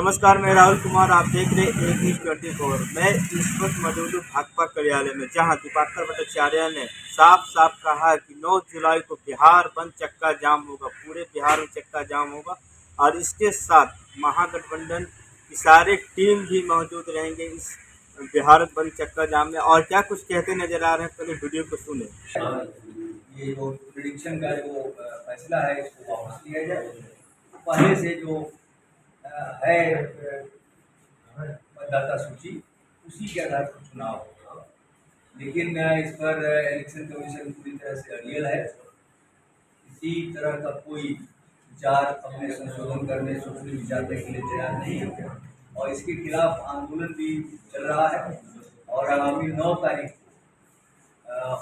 नमस्कार, मैं राहुल कुमार। आप देख रहे हैं एक न्यूज 24। मैं इस वक्त मौजूद हूँ भाकपा कार्यालय में, जहाँ दीपांकर भट्टाचार्य ने साफ साफ कहा है कि 9 जुलाई को बिहार बंद चक्का जाम होगा, पूरे बिहार में चक्का जाम होगा। और इसके साथ महागठबंधन की सारे टीम भी मौजूद रहेंगे इस बिहार बंद चक्का जाम में। और क्या कुछ कहते नजर आ रहे हैं, पहले वीडियो को सुने। ये जो प्रिडिक्शन का जो फैसला है इसको वापस लिया जाए। पहले से जो है मतदाता सूची उसी के आधार पर चुनाव होगा, लेकिन इस पर इलेक्शन कमीशन पूरी तरह से अड़ियल है। किसी तरह का कोई विचार अपने संशोधन करने सोचने विचारने के लिए तैयार नहीं है और इसके खिलाफ आंदोलन भी चल रहा है। और आगामी 9 तारीख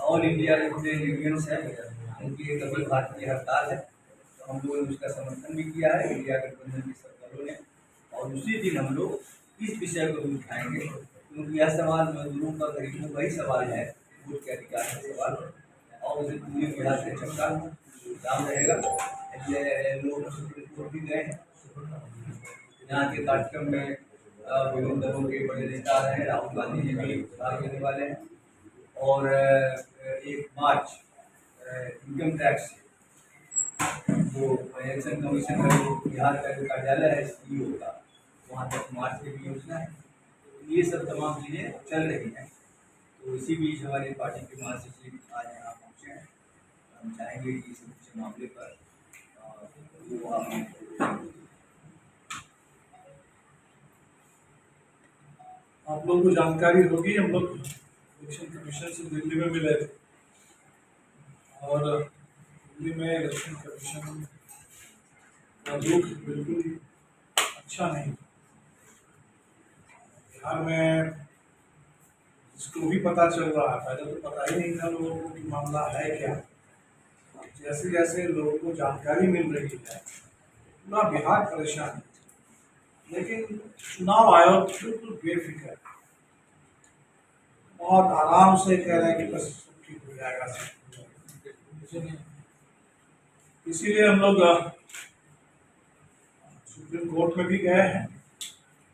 ऑल इंडिया ट्रेड यूनियंस है, उनकी एक अखिल भारतीय हड़ताल है, तो हम लोगों ने उसका समर्थन भी किया है इंडिया गठबंधन के सब दलों ने। और उसी दिन हम लोग इस विषय को भी उठाएंगे, क्योंकि यह सवाल मजदूरों का, गरीबों का ही सवाल है, वोट के अधिकार का सवाल। और उसे पूरी बिहार से चक्का जाम रहेगा। लोग सुप्रीम कोर्ट भी गए हैं। यहाँ के कार्यक्रम में विभिन्न दलों के बड़े नेता हैं, राहुल गांधी जी भी भाग लेने वाले हैं। और 1 मार्च इनकम टैक्स जो इलेक्शन कमीशन का जो बिहार का जो कार्यालय है सीईओ का, वहाँ तक मार्च की भी योजना है। ये सब तमाम चीज़ें चल रही हैं। तो इसी बीच हमारी पार्टी के महासचिव आज यहाँ पहुँचे हैं। हम चाहेंगे कि इस पूरे मामले पर वो आप लोग को जानकारी होगी, हम लोग इलेक्शन कमीशन से दिल्ली में मिले थे और दिल्ली में इलेक्शन कमीशन का रुख बिल्कुल अच्छा नहीं। बिहार में जिसको भी पता चल रहा है, पहले तो पता ही नहीं था लोगों को कि मामला है क्या। जैसे जैसे लोगों को जानकारी मिल रही है, पूरा बिहार परेशान है। लेकिन चुनाव आयोग बिल्कुल बेफिक्र है, बहुत आराम से कह रहे हैं कि बस ठीक हो जाएगा। इसीलिए हम लोग सुप्रीम कोर्ट में भी गए हैं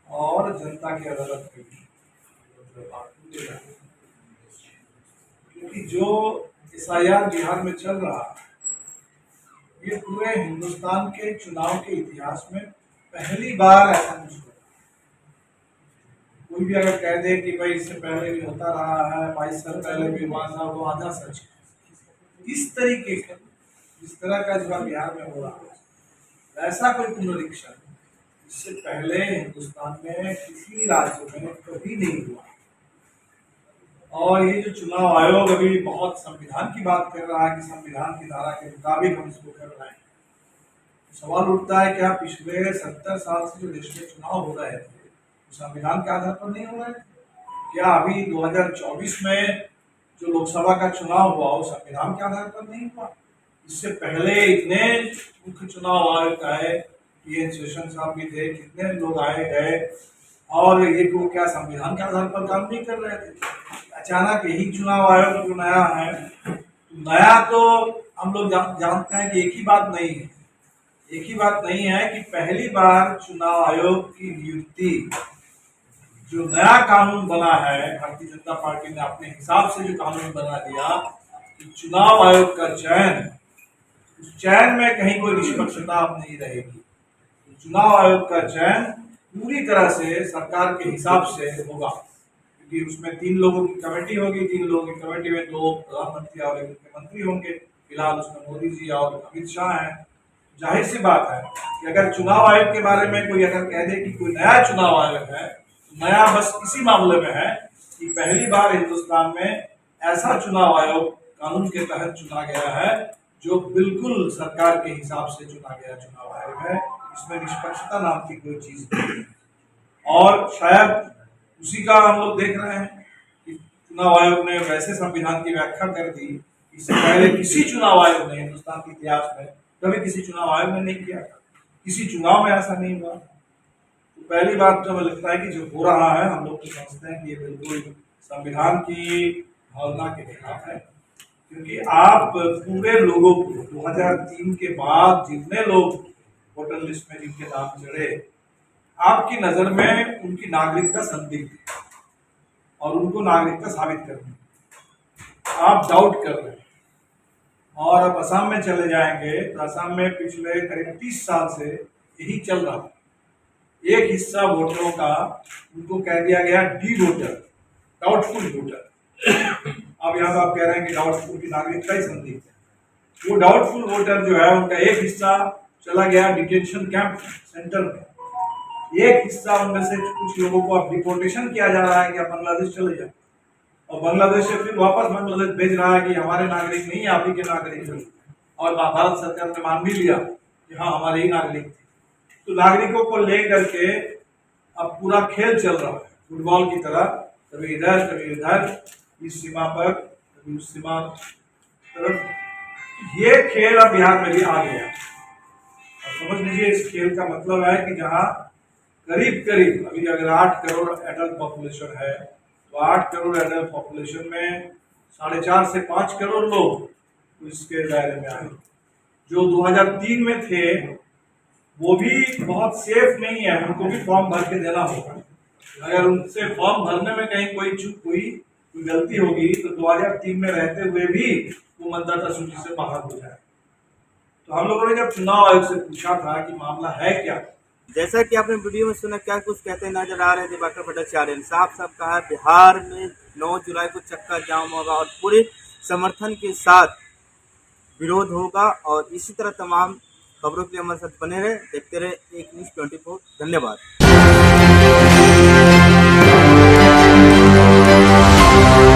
और जनता की अदालत में भी, क्योंकि जो SIR बिहार में चल रहा है, ये पूरे हिंदुस्तान के चुनाव के इतिहास में पहली बार ऐसा कुछ हुआ। कोई भी अगर कह दे कि भाई इससे पहले भी होता रहा है, 22 साल पहले भी हुआ था, वो आधा सच है। इस तरीके का, इस तरह का जो बिहार में हो रहा है, ऐसा कोई पुनरीक्षण इससे पहले हिंदुस्तान में किसी राज्य में कभी नहीं हुआ। और ये जो चुनाव आयोग अभी बहुत संविधान की बात कर रहा है कि संविधान की धारा के मुताबिक हम इसको कर रहे हैं, तो सवाल उठता है क्या पिछले 70 साल से जो देश में चुनाव हो रहे थे संविधान के आधार पर नहीं हो रहा है? क्या अभी 2024 में जो लोकसभा का चुनाव हुआ वो संविधान के आधार पर नहीं हुआ? इससे पहले इतने मुख्य चुनाव आयोग आए, PN शेषन साहब भी थे, कितने लोग आए गए, और ये को क्या संविधान के आधार पर काम नहीं कर रहे थे? अचानक यही चुनाव आयोग जो नया है, नया तो हम लोग जानते हैं कि एक ही बात नहीं है। एक ही बात नहीं है कि पहली बार चुनाव आयोग की नियुक्ति, जो नया कानून बना है, भारतीय जनता पार्टी ने अपने हिसाब से जो कानून बना दिया कि चुनाव आयोग का चयन, उस चयन में कहीं कोई निष्पक्षता अब नहीं रहेगी। चुनाव आयोग का चयन पूरी तरह से सरकार के हिसाब से होगा, क्योंकि उसमें 3 लोगों की कमेटी होगी। 3 लोगों की कमेटी में 2 प्रधानमंत्री और 1 मुख्यमंत्री होंगे। फिलहाल उसमें मोदी जी और अमित शाह हैं। जाहिर सी बात है कि अगर चुनाव आयोग के बारे में कोई अगर कह दे कि कोई नया चुनाव आयोग है, नया बस इसी मामले में है कि पहली बार हिंदुस्तान में ऐसा चुनाव आयोग कानून के तहत चुना गया है जो बिल्कुल सरकार के हिसाब से चुना गया चुनाव आयोग है। इसमें निष्पक्षता नाम की कोई चीज नहीं है। और शायद उसी का हम लोग देख रहे हैं कि चुनाव आयोग ने वैसे संविधान की व्याख्या कर दी, इससे पहले किसी चुनाव आयोग ने हिंदुस्तान के इतिहास में कभी किसी चुनाव आयोग ने नहीं किया था। किसी चुनाव में ऐसा नहीं हुआ। तो पहली बात तो हमें लगता है कि जो हो रहा है, हम लोग तो समझते हैं कि ये बिल्कुल संविधान की भावना के खिलाफ है, क्योंकि आप पूरे लोगों को 2003 के बाद जितने लोग वोटर लिस्ट में जिनके नाम चढ़े, आपकी नजर में उनकी नागरिकता संदिग्ध है और उनको नागरिकता साबित करनी है। आप डाउट कर रहे हैं और अब असम में चले जाएंगे तो असम में पिछले करीब 30 साल से यही चल रहा है। एक हिस्सा वोटरों का उनको कह दिया गया डी वोटर, डाउटफुल वोटर। अब यहाँ पे आप कह रहे हैं कि डाउटफुल की नागरिकता ही संदिग्ध है। वो डाउटफुल वोटर जो है उनका एक हिस्सा चला गया डिटेंशन कैंप सेंटर में, एक हिस्सा उनमें से कुछ लोगों को अब डिपोर्टेशन किया जा रहा है कि आप बांग्लादेश चले जाए, और बांग्लादेश से फिर वापस बांग्लादेश भेज रहा है कि हमारे नागरिक नहीं, आप ही के नागरिक हैं। और भारत सरकार ने मान भी लिया कि हाँ हमारे ही नागरिक थे। तो नागरिकों को लेकर के अब पूरा खेल चल रहा है फुटबॉल की तरह, कभी इधर कभी उधर, इस सीमा पर कभी उस सीमा तरफ। ये खेल अब बिहार में भी आ गया। अब समझ लीजिए इस खेल का मतलब है कि जहाँ करीब करीब अभी अगर 8 करोड़ एडल्ट पॉपुलेशन है तो 8 करोड़ एडल्ट पॉपुलेशन में 4.5 से 5 करोड़ लोग इसके दायरे में आए। जो 2003 में थे वो भी बहुत सेफ नहीं है, उनको भी फॉर्म भर के देना होगा। अगर उनसे फॉर्म भरने में कहीं कोई चूक हुई, कोई गलती होगी तो 2003 में रहते हुए भी वो मतदाता सूची से बाहर हो जाए। तो हम लोगों ने जब चुनाव आयोग से पूछा था कि मामला है क्या, जैसा कि आपने वीडियो में सुना, क्या कुछ कहते नजर आ रहे थे दिवाकर भट्टाचार्य ने साफ साफ कहा बिहार में 9 जुलाई को चक्का जाम होगा और पूरे समर्थन के साथ विरोध होगा। और इसी तरह तमाम खबरों के लिए हमारे साथ बने रहे, देखते रहे एक न्यूज़ 24। धन्यवाद।